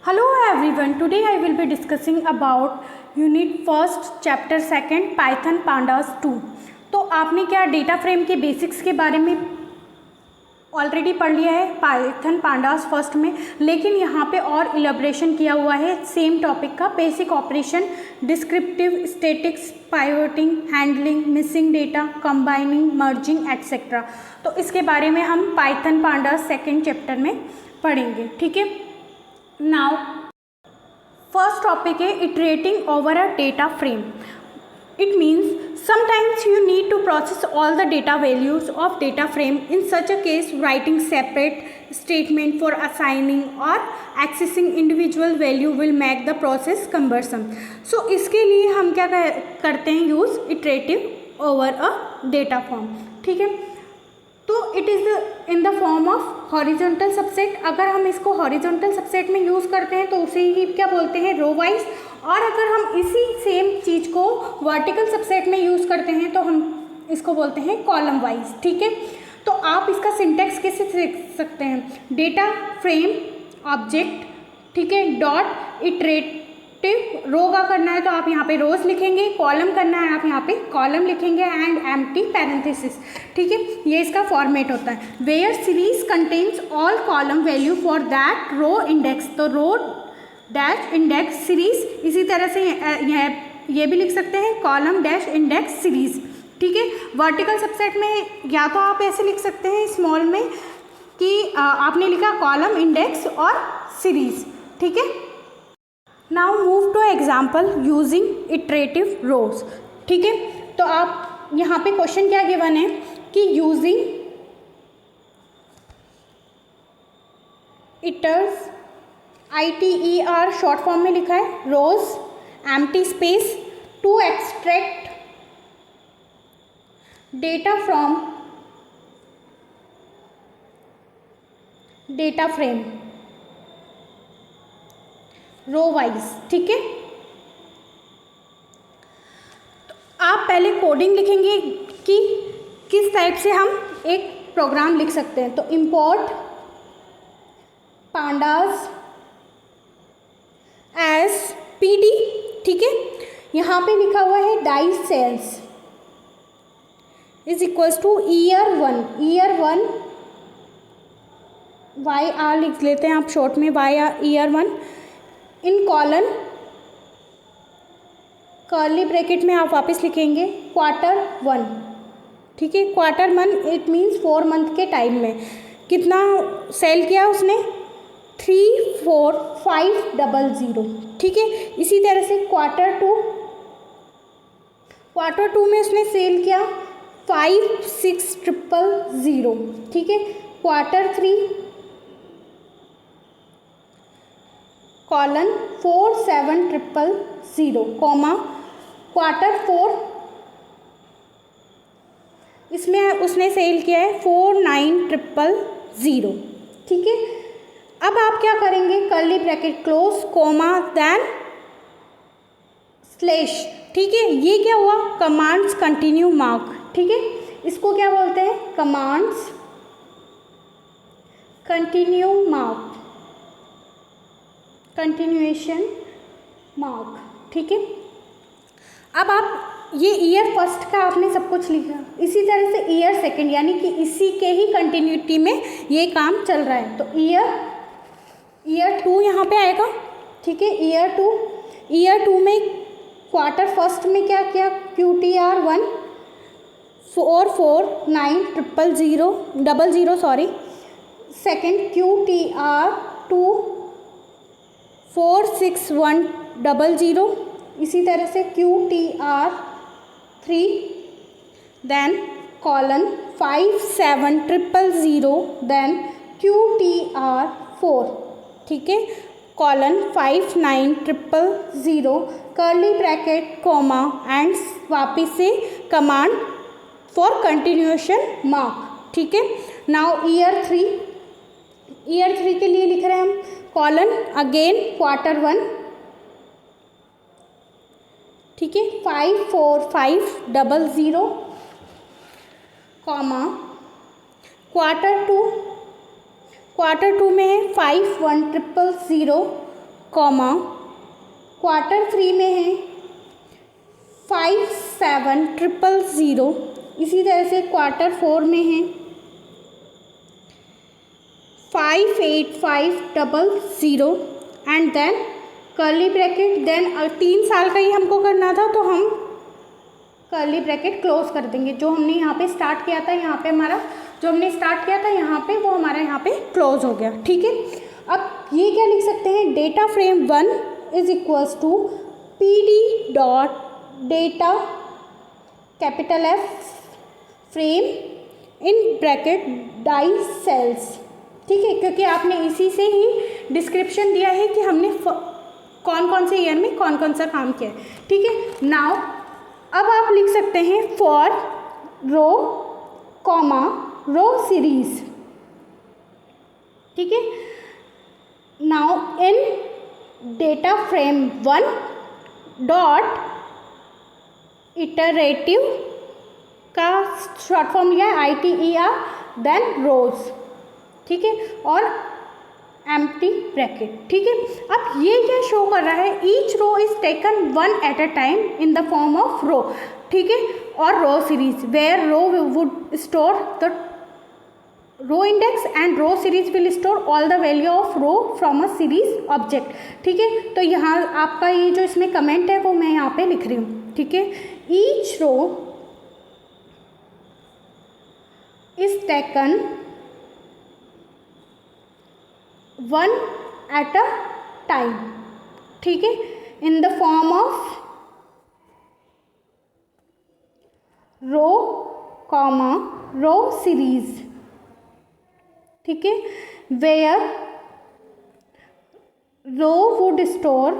Hello everyone, today I will be discussing about Unit 1st Chapter 2nd Python Pandas 2। तो आपने क्या data frame के basics के बारे में ऑलरेडी पढ़ लिया है पाइथन पांडास फर्स्ट में, लेकिन यहाँ पे और इलेबोरेशन किया हुआ है सेम टॉपिक का। Basic operation, descriptive, statics, pivoting, handling, missing data, combining, merging etcetera. तो इसके बारे में हम पाइथन पांडास सेकेंड चैप्टर में पढ़ेंगे, ठीक है। नाउ फर्स्ट टॉपिक है iterating over a data frame. It means sometimes you need to process all the data values of data frame. In such a case, writing separate statement for assigning or accessing individual value will make the process cumbersome. So इसके लिए हम क्या करते हैं, use iterative over a data form, ठीक है। तो it is in the form of horizontal subset. अगर हम इसको हॉरिजॉन्टल सबसेट में यूज़ करते हैं तो उसे ही क्या बोलते हैं, रो वाइज। और अगर हम इसी सेम चीज़ को वर्टिकल सबसेट में यूज़ करते हैं तो हम इसको बोलते हैं कॉलम वाइज, ठीक है। तो आप इसका सिंटेक्स कैसे सीख सकते हैं, डेटा फ्रेम ऑब्जेक्ट, ठीक है, डॉट इटरेटिव। रो का करना है तो आप यहाँ पे रोज लिखेंगे, कॉलम करना है आप यहाँ पे कॉलम लिखेंगे एंड एम्प्टी पैरेंथेसिस, ठीक है। ये इसका फॉर्मेट होता है। Where series contains all column value for that row index, तो रो डैश इंडेक्स सीरीज। इसी तरह से ये भी लिख सकते हैं कॉलम डैश इंडेक्स सीरीज, ठीक है। वर्टिकल सबसेट में या तो आप ऐसे लिख सकते हैं स्मॉल में कि आपने लिखा कॉलम इंडेक्स और सीरीज, ठीक है। Now move to example using iterative rows, ठीक है। तो आप यहाँ पे क्वेश्चन क्या गिवन है कि using iters, ITER short form में लिखा है, rows empty space to extract data from data frame row wise, ठीक है। तो आप पहले कोडिंग लिखेंगे कि किस टाइप से हम एक प्रोग्राम लिख सकते हैं। तो इंपोर्ट पांडास एज PD, ठीक है। यहाँ पे लिखा हुआ है die sales is equals to year one YR लिख लेते हैं आप शॉर्ट में, year 1 in colon curly bracket में आप वापस लिखेंगे Q1, ठीक है। Q1 इट मीन्स 4 मंथ के टाइम में कितना सेल किया उसने, 34500, ठीक है। इसी तरह से Q2 में उसने सेल किया 56000, ठीक है। Q3 कॉलन 47000, कॉमा Q4 इसमें उसने सेल किया है 49000, ठीक है। अब आप क्या करेंगे, curly bracket close, comma then slash, ठीक है। ये क्या हुआ, कमांड्स कंटिन्यू मार्क, ठीक है। इसको क्या बोलते हैं, commands continue mark, continuation mark, ठीक है। अब आप ये ईयर फर्स्ट का आपने सब कुछ लिखा, इसी तरह से ईयर सेकंड यानी कि इसी के ही कंटिन्यूटी में ये काम चल रहा है। तो ईयर 2 यहाँ पे आएगा, ठीक है। ईयर टू में क्वार्टर फर्स्ट में क्या किया, QTR1 4490000, सॉरी। सेकंड QTR2 46100, इसी तरह से QTR3 then colon 57000 then QTR4, ठीक है, colon 59000 curly bracket comma and वापिस से कमांड फॉर कंटिन्यूएशन मार्क, ठीक है। नाउ ईयर 3 के लिए लिख रहे हैं हम कॉलन अगेन Q1, ठीक है, 54500, कॉमा Q2 में है 51000, कॉमा Q3 में है 5700, इसी तरह से Q4 में है 58500 and then curly bracket, then 3 साल का ही हमको करना था तो हम कर्ली ब्रैकेट क्लोज कर देंगे। जो हमने यहाँ पे स्टार्ट किया था, यहाँ पे हमारा जो हमने स्टार्ट किया था यहाँ पे, वो हमारा यहाँ पे क्लोज हो गया। ठीक है, अब ये क्या लिख सकते हैं, data frame 1 is equals to PD dot data capital F frame in bracket die sales. ठीक है, क्योंकि आपने इसी से ही डिस्क्रिप्शन दिया है कि हमने कौन कौन से ईयर में कौन कौन सा काम किया है। ठीक है, नाउ अब आप लिख सकते हैं for row comma row series. ठीक है, now in data frame 1 dot iterative का शॉर्ट फॉर्म लिया है ITER, देन रोज। ठीक है, और एम्प्टी ब्रैकेट। ठीक है, अब ये क्या शो कर रहा है, each row is taken 1 at a time in the form of row. ठीक है, और row series where row would store the row index and row series will store all the value of row from a series object. ठीक है, तो यहाँ आपका ये जो इसमें कमेंट है वो मैं यहाँ पे लिख रही हूँ। ठीक है, each row is taken 1 at a time. ठीक है, in the form of row comma row series. ठीक है, where row would store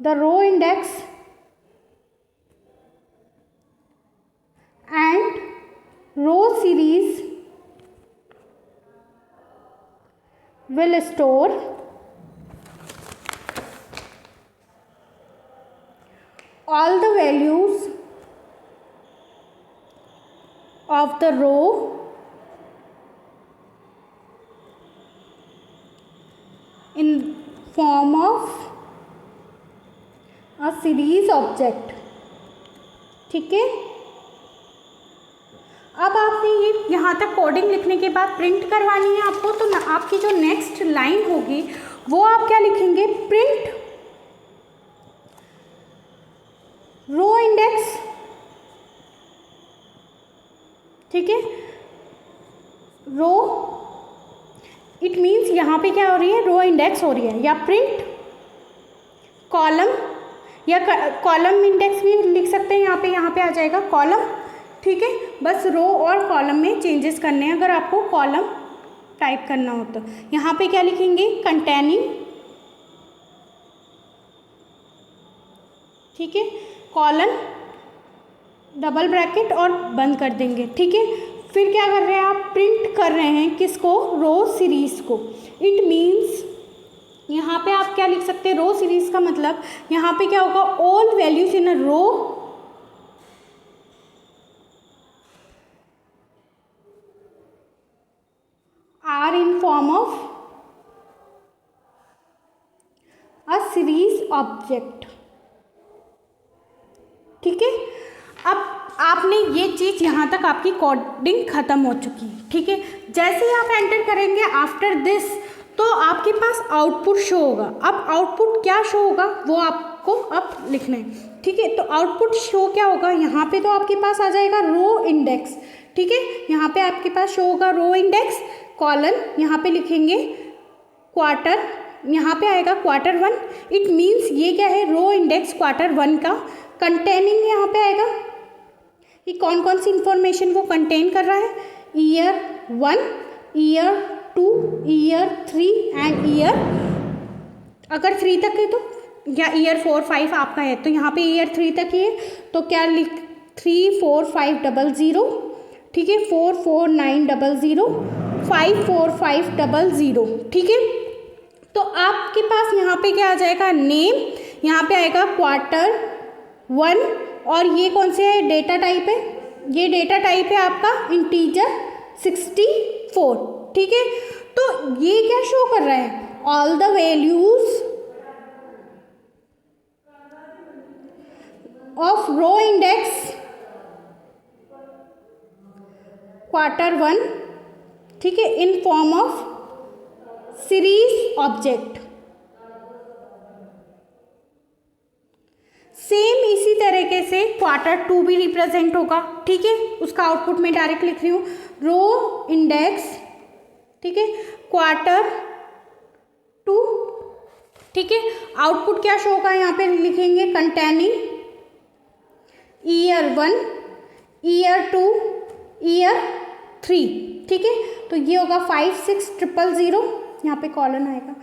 the row index and row series will store all the values of the row in form of a series object। ठीक है, अब आपने ये यहाँ तक coding लिखने के बाद प्रिंट करवानी है आपको, तो आपकी जो नेक्स्ट लाइन होगी वो आप क्या लिखेंगे, प्रिंट रो इंडेक्स। ठीक है, रो इट मीन्स यहाँ पे क्या हो रही है, रो इंडेक्स हो रही है, या प्रिंट कॉलम, या कॉलम इंडेक्स भी लिख सकते हैं, यहाँ पे आ जाएगा कॉलम। ठीक है, बस रो और कॉलम में चेंजेस करने हैं अगर आपको कॉलम टाइप करना हो तो। यहाँ पे क्या लिखेंगे, कंटेनिंग। ठीक है, कॉलन डबल ब्रैकेट और बंद कर देंगे। ठीक है, फिर क्या कर रहे हैं आप, प्रिंट कर रहे हैं किसको, रो सीरीज को। इट मीन्स यहाँ पे आप क्या लिख सकते हैं, रो सीरीज का मतलब यहाँ पे क्या होगा, all values in a row are in form of a series object। ठीक है, अब आपने ये चीज़ यहाँ तक आपकी कोडिंग ख़त्म हो चुकी है। ठीक है, जैसे ही आप एंटर करेंगे आफ्टर दिस तो आपके पास आउटपुट शो होगा। अब आउटपुट क्या शो होगा वो आपको अब लिखना है। ठीक है, तो आउटपुट शो क्या होगा, यहाँ पे तो आपके पास आ जाएगा रो इंडेक्स। ठीक है, यहाँ पे आपके पास शो होगा रो इंडेक्स, कॉलन यहाँ पे लिखेंगे क्वार्टर, यहाँ पे आएगा Q1। इट मीन्स ये क्या है, रो इंडेक्स Q1 का कंटेनिंग यहाँ पे आएगा कि कौन कौन सी इंफॉर्मेशन वो कंटेन कर रहा है, year 1, year 2, year 3 and year, अगर 3 तक है तो, या ईयर 4, 5 आपका है तो यहाँ पे ईयर 3 तक ही है तो क्या लिख 34500। ठीक है, 44900, 54500। ठीक है, तो आपके पास यहाँ पे क्या आ जाएगा, नेम, यहाँ पे आएगा Q1 और ये कौन से है, डेटा टाइप है, ये डेटा टाइप है आपका इंटीजर 64। ठीक है, तो ये क्या शो कर रहा है, all the values of row index Q1, ठीक है, in form of series object. Same इसी तरीके से Q2 भी रिप्रेजेंट होगा, ठीक है, उसका आउटपुट मैं डायरेक्ट लिख रही हूँ, रो इंडेक्स, ठीक है, Q2, ठीक है, आउटपुट क्या शो होगा, यहाँ पे लिखेंगे कंटेनिंग ईयर 1, ईयर 2, ईयर 3, ठीक है, तो ये होगा 56000, यहाँ पे कॉलन आएगा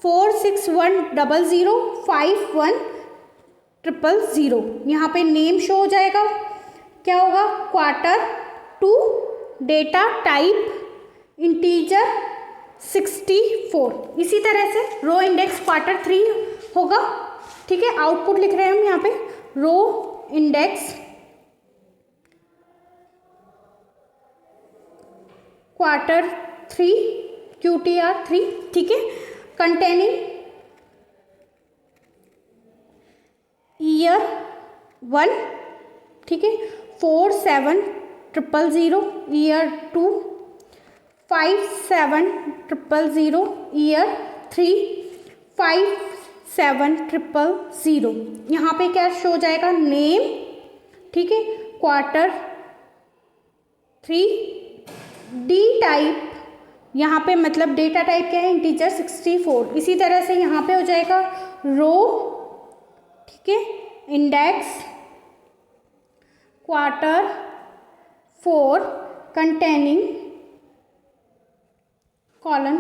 46100, 51000, यहाँ पे नेम शो हो जाएगा, क्या होगा, Q2, डेटा टाइप इंटीजर 64। इसी तरह से रो इंडेक्स Q3 होगा, ठीक है, आउटपुट लिख रहे हैं हम यहाँ पे, रो इंडेक्स Q3 QTR3, ठीक है, कंटेनिंग ईयर 1, ठीक है, 47000, ईयर 2, 57000, ईयर 3, 57000। यहाँ पे क्या शो हो जाएगा, नेम, ठीक है, Q3, डी टाइप, यहाँ पे मतलब डेटा टाइप क्या है, इंटीजर 64। इसी तरह से यहाँ पे हो जाएगा रो, ठीक है, इंडेक्स Q4 कंटेनिंग कॉलन,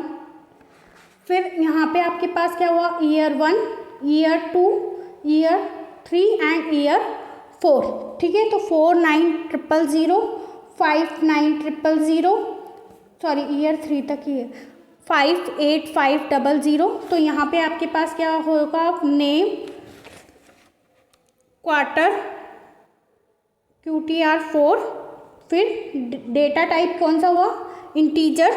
फिर यहाँ पे आपके पास क्या हुआ, year 1, year 2, year 3 and year 4, ठीक है, तो 49000, 59000, सॉरी ईयर 3 तक ही है, 58500, तो यहाँ पे आपके पास क्या होगा, नेम QTR4, फिर डेटा टाइप कौन सा हुआ, इंटीजर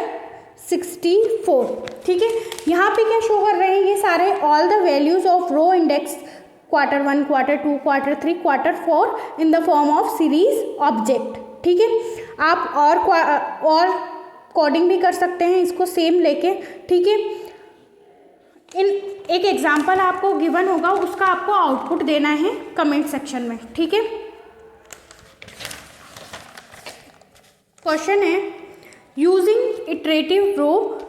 64, ठीक है। यहाँ पे क्या शो कर रहे हैं, ये सारे all the values of row index Q1, Q2, Q3, Q4 in the form of series object, ठीक है। आप और कोडिंग भी कर सकते हैं इसको सेम लेके, ठीक है। इन एक एग्जांपल आपको गिवन होगा, उसका आपको आउटपुट देना है कमेंट सेक्शन में, ठीक है। क्वेश्चन है, using iterative row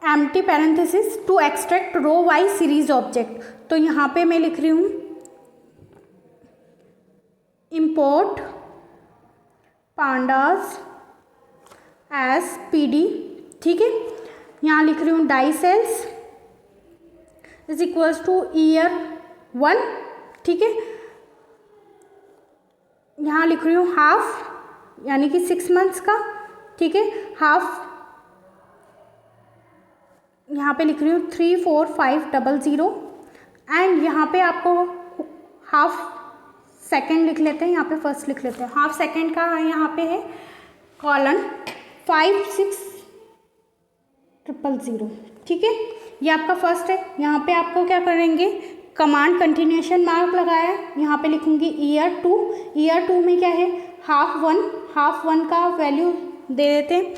empty parenthesis to extract row wise series object. तो यहाँ पे मैं लिख रही हूँ import pandas as pd, ठीक है। यहाँ लिख रही हूँ die sales is equals to year 1, ठीक है। यहाँ लिख रही हूँ हाफ यानी कि 6 मंथ्स का, ठीक है। हाफ यहाँ पे लिख रही हूँ 34500 एंड यहाँ पे आपको हाफ सेकेंड लिख लेते हैं, यहाँ पे फर्स्ट लिख लेते हैं। हाफ सेकेंड का यहाँ पे है कॉलन 56000, ठीक है। ये आपका फर्स्ट है। यहाँ पे आपको क्या करेंगे, कमांड कंटिन्यूएशन मार्क लगाया है, यहाँ पे लिखूंगी ईयर 2। ईयर 2 में क्या है, हाफ वन का वैल्यू दे देते हैं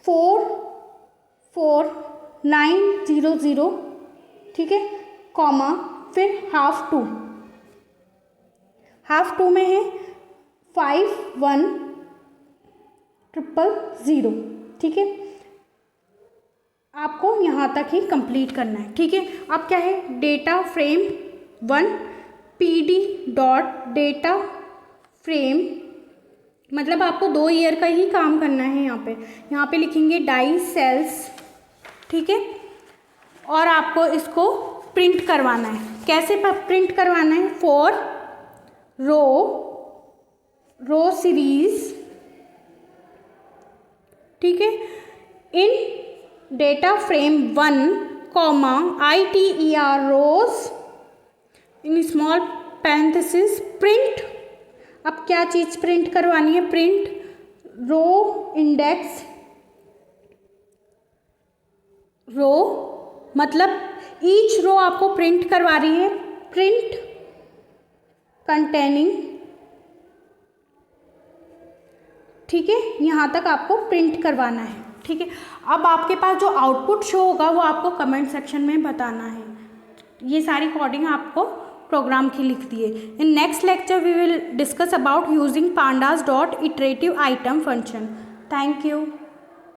44900, ठीक है, कॉमा फिर हाफ टू में है 51000, ठीक है। आपको यहाँ तक ही कंप्लीट करना है, ठीक है। अब क्या है, data frame 1 pd dot data frame, मतलब आपको 2 ईयर का ही काम करना है। यहाँ पे लिखेंगे डाई सेल्स, ठीक है। और आपको इसको प्रिंट करवाना है। कैसे प्रिंट करवाना है, फॉर रो सीरीज, ठीक है, in data frame 1 comma ITER rows in small parenthesis print. अब क्या चीज़ प्रिंट करवानी है, प्रिंट रो इंडेक्स रो मतलब ईच रो आपको प्रिंट करवा रही है, प्रिंट कंटेनिंग, ठीक है, यहाँ तक आपको प्रिंट करवाना है, ठीक है। अब आपके पास जो आउटपुट शो होगा वो आपको कमेंट सेक्शन में बताना है। ये सारी कोडिंग आपको प्रोग्राम की लिख दी है। In next lecture we will discuss about using pandas dot iterative item function. Thank you.